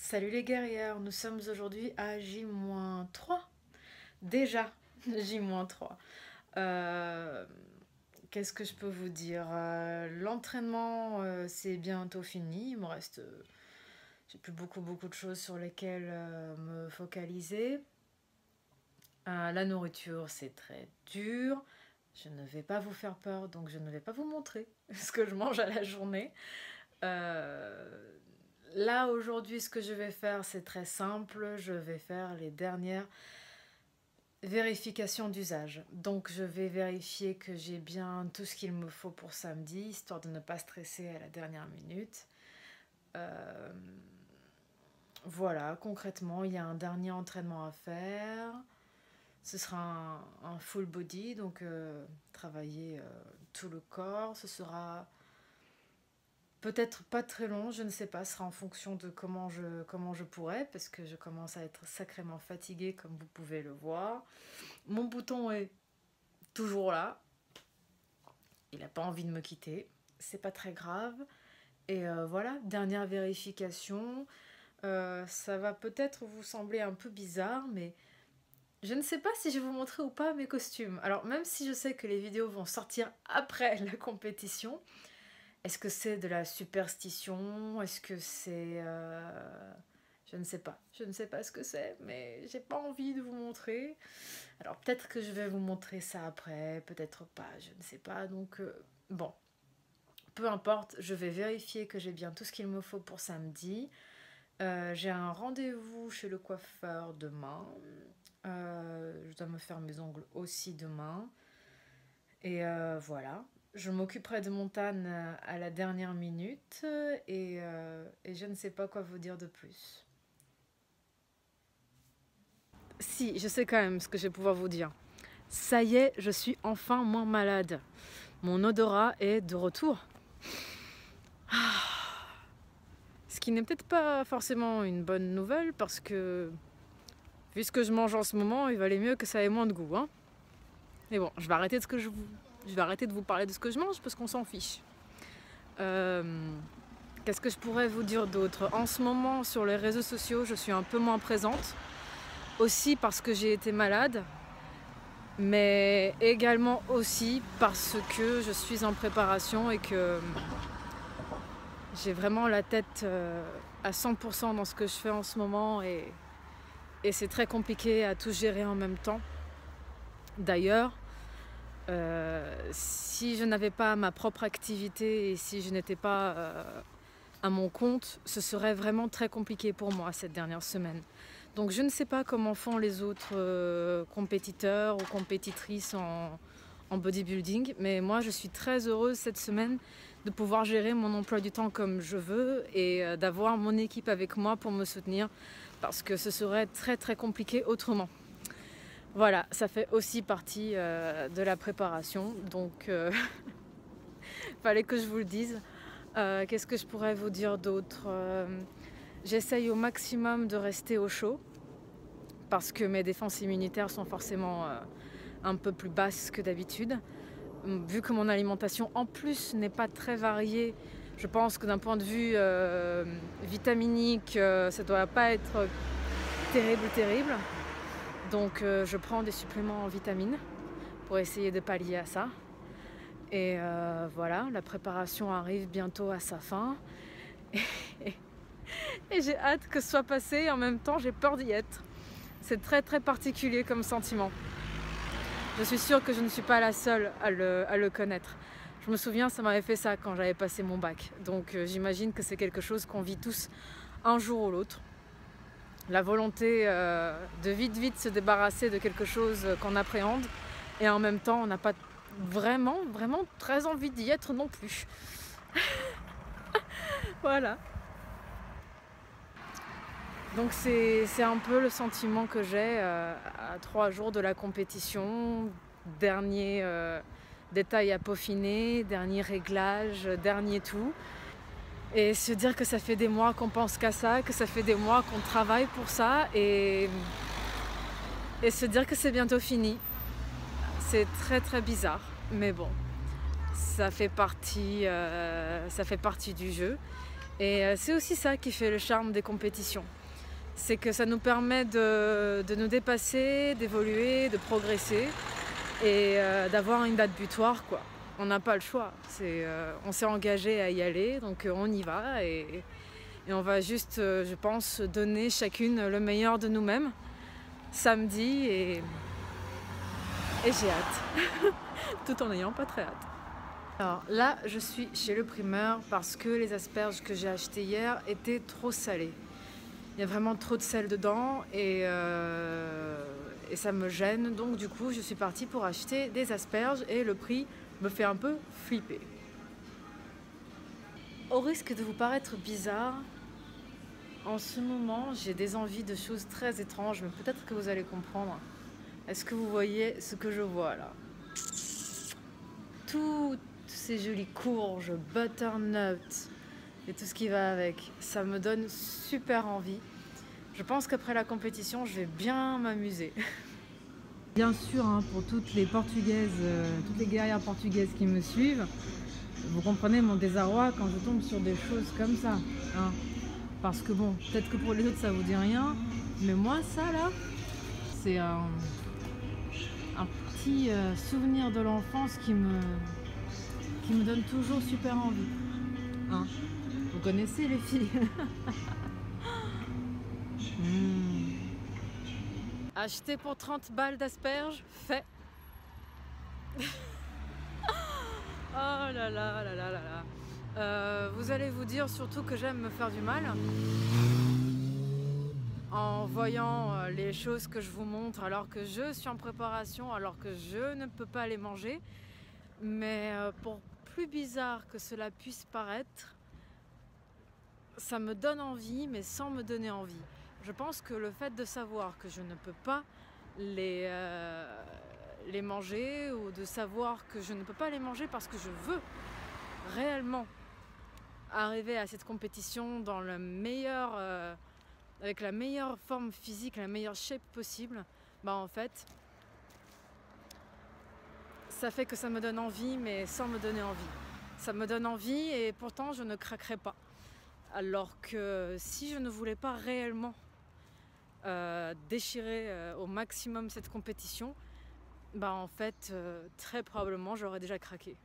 Salut les guerrières, nous sommes aujourd'hui à J-3. Déjà, J-3. Euh, Qu'est-ce que je peux vous dire? L'entraînement, c'est bientôt fini. Il me reste... j'ai plus beaucoup de choses sur lesquelles me focaliser. La nourriture, c'est très dur. Je ne vais pas vous faire peur, donc je ne vais pas vous montrer ce que je mange à la journée. Euh, Là, aujourd'hui, ce que je vais faire, c'est très simple. Je vais faire les dernières vérifications d'usage. Donc, je vais vérifier que j'ai bien tout ce qu'il me faut pour samedi, histoire de ne pas stresser à la dernière minute. Euh, voilà, concrètement, il y a un dernier entraînement à faire. Ce sera un full body, donc travailler tout le corps. Ce sera peut-être pas très long, je ne sais pas, ce sera en fonction de comment je pourrais, parce que je commence à être sacrément fatiguée, comme vous pouvez le voir. Mon bouton est toujours là, il n'a pas envie de me quitter, c'est pas très grave. Et voilà, dernière vérification. Ça va peut-être vous sembler un peu bizarre, mais je ne sais pas si je vais vous montrer ou pas mes costumes. Alors même si je sais que les vidéos vont sortir après la compétition, est-ce que c'est de la superstition? Est-ce que c'est... je ne sais pas. Je ne sais pas ce que c'est, mais j'ai pas envie de vous montrer. Alors peut-être que je vais vous montrer ça après, peut-être pas, je ne sais pas. Donc bon, peu importe, je vais vérifier que j'ai bien tout ce qu'il me faut pour samedi. J'ai un rendez-vous chez le coiffeur demain. Je dois me faire mes ongles aussi demain. Et voilà. Je m'occuperai de Montane à la dernière minute et je ne sais pas quoi vous dire de plus. Si, je sais quand même ce que je vais pouvoir vous dire. Ça y est, je suis enfin moins malade. Mon odorat est de retour. Ce qui n'est peut-être pas forcément une bonne nouvelle parce que, vu ce que je mange en ce moment, il valait mieux que ça ait moins de goût. Hein. Mais bon, je vais arrêter de vous parler de ce que je mange parce qu'on s'en fiche. Qu'est-ce que je pourrais vous dire d'autre? En ce moment, sur les réseaux sociaux, je suis un peu moins présente. Aussi parce que j'ai été malade, mais également aussi parce que je suis en préparation et que j'ai vraiment la tête à 100% dans ce que je fais en ce moment et c'est très compliqué à tout gérer en même temps. D'ailleurs, si je n'avais pas ma propre activité et si je n'étais pas à mon compte, ce serait vraiment très compliqué pour moi cette dernière semaine. Donc je ne sais pas comment font les autres compétiteurs ou compétitrices en bodybuilding, mais moi je suis très heureuse cette semaine de pouvoir gérer mon emploi du temps comme je veux et d'avoir mon équipe avec moi pour me soutenir parce que ce serait très compliqué autrement. Voilà, ça fait aussi partie de la préparation, donc fallait que je vous le dise. Qu'est-ce que je pourrais vous dire d'autre? J'essaye au maximum de rester au chaud parce que mes défenses immunitaires sont forcément un peu plus basses que d'habitude. Vu que mon alimentation en plus n'est pas très variée, je pense que d'un point de vue vitaminique, ça ne doit pas être terrible. Donc je prends des suppléments en vitamines pour essayer de pallier à ça. Et voilà, la préparation arrive bientôt à sa fin. Et j'ai hâte que ce soit passé et en même temps j'ai peur d'y être. C'est très particulier comme sentiment. Je suis sûre que je ne suis pas la seule à le connaître. Je me souviens, ça m'avait fait ça quand j'avais passé mon bac. Donc j'imagine que c'est quelque chose qu'on vit tous un jour ou l'autre. La volonté de vite se débarrasser de quelque chose qu'on appréhende et en même temps on n'a pas vraiment très envie d'y être non plus. Voilà. Donc c'est un peu le sentiment que j'ai à 3 jours de la compétition. Dernier détail à peaufiner, dernier réglage, dernier tout. Et se dire que ça fait des mois qu'on pense qu'à ça, que ça fait des mois qu'on travaille pour ça et se dire que c'est bientôt fini. C'est très bizarre, mais bon, ça fait partie du jeu. Et c'est aussi ça qui fait le charme des compétitions. C'est que ça nous permet de nous dépasser, d'évoluer, de progresser et d'avoir une date butoir, quoi. On n'a pas le choix. On s'est engagé à y aller, donc on y va et on va juste, je pense, donner chacune le meilleur de nous-mêmes samedi et j'ai hâte, tout en n'ayant pas très hâte. Alors là, je suis chez le primeur parce que les asperges que j'ai achetées hier étaient trop salées. Il y a vraiment trop de sel dedans et ça me gêne. Donc du coup, je suis partie pour acheter des asperges et le prix me fait un peu flipper. Au risque de vous paraître bizarre, en ce moment, j'ai des envies de choses très étranges, mais peut-être que vous allez comprendre. Est-ce que vous voyez ce que je vois là? Toutes ces jolies courges, butternut et tout ce qui va avec, ça me donne super envie. Je pense qu'après la compétition, je vais bien m'amuser. Bien sûr, hein, pour toutes les Portugaises, toutes les guerrières portugaises qui me suivent, vous comprenez mon désarroi quand je tombe sur des choses comme ça. Hein. Parce que bon, peut-être que pour les autres ça vous dit rien, mais moi ça là, c'est un petit souvenir de l'enfance qui me donne toujours super envie. Hein. Vous connaissez les filles. Acheter pour 30 balles d'asperges, fait. Oh là là là là là là. Vous allez vous dire surtout que j'aime me faire du mal en voyant les choses que je vous montre alors que je suis en préparation, alors que je ne peux pas les manger. Mais pour plus bizarre que cela puisse paraître, ça me donne envie, mais sans me donner envie. Je pense que le fait de savoir que je ne peux pas les manger, ou de savoir que je ne peux pas les manger parce que je veux réellement arriver à cette compétition dans le meilleur, avec la meilleure forme physique, la meilleure shape possible, bah en fait, ça fait que ça me donne envie, mais sans me donner envie. Ça me donne envie et pourtant je ne craquerai pas. Alors que si je ne voulais pas réellement déchirer au maximum cette compétition, bah en fait, très probablement j'aurais déjà craqué.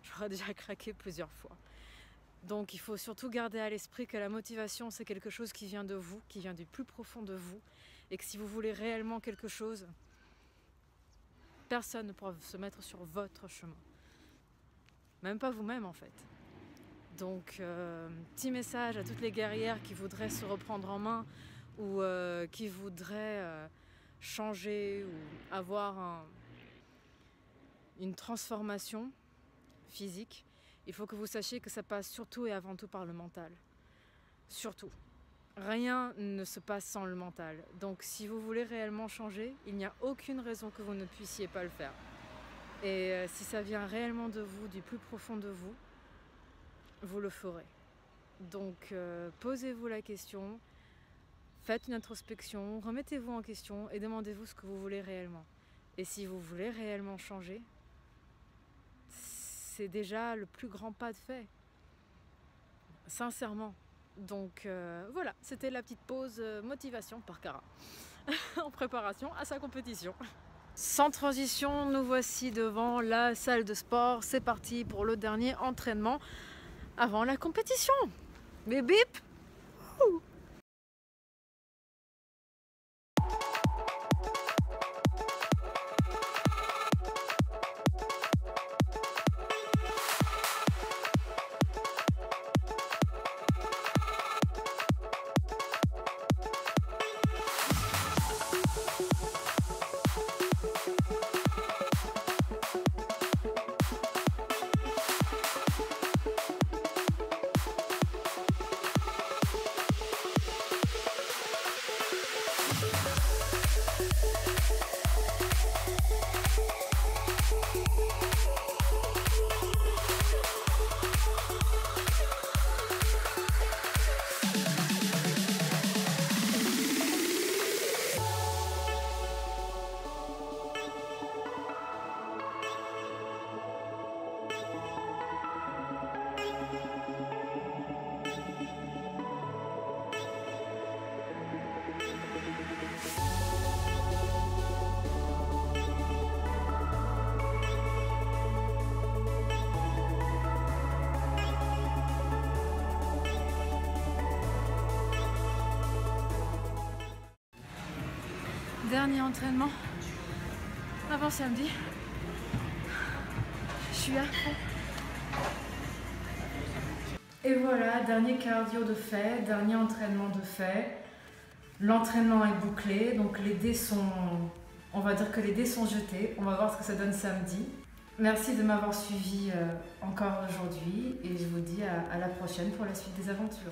J'aurais déjà craqué plusieurs fois. Donc il faut surtout garder à l'esprit que la motivation, c'est quelque chose qui vient de vous, qui vient du plus profond de vous, et que si vous voulez réellement quelque chose, personne ne pourra se mettre sur votre chemin. Même pas vous-même en fait. Donc petit message à toutes les guerrières qui voudraient se reprendre en main ou qui voudraient changer ou avoir une transformation physique. Il faut que vous sachiez que ça passe surtout et avant tout par le mental. Surtout. Rien ne se passe sans le mental. Donc si vous voulez réellement changer, il n'y a aucune raison que vous ne puissiez pas le faire. Et si ça vient réellement de vous, du plus profond de vous, vous le ferez. Donc posez-vous la question, faites une introspection, remettez-vous en question et demandez-vous ce que vous voulez réellement. Et si vous voulez réellement changer, c'est déjà le plus grand pas de fait. Sincèrement. Donc voilà, c'était la petite pause motivation par Cara en préparation à sa compétition. Sans transition, nous voici devant la salle de sport. C'est parti pour le dernier entraînement avant la compétition. Bip bip. Ouh. Dernier entraînement avant samedi. Je suis à fond. Et voilà, dernier cardio de fait, dernier entraînement de fait. L'entraînement est bouclé, donc les dés sont... On va dire que les dés sont jetés. On va voir ce que ça donne samedi. Merci de m'avoir suivi encore aujourd'hui et je vous dis à la prochaine pour la suite des aventures.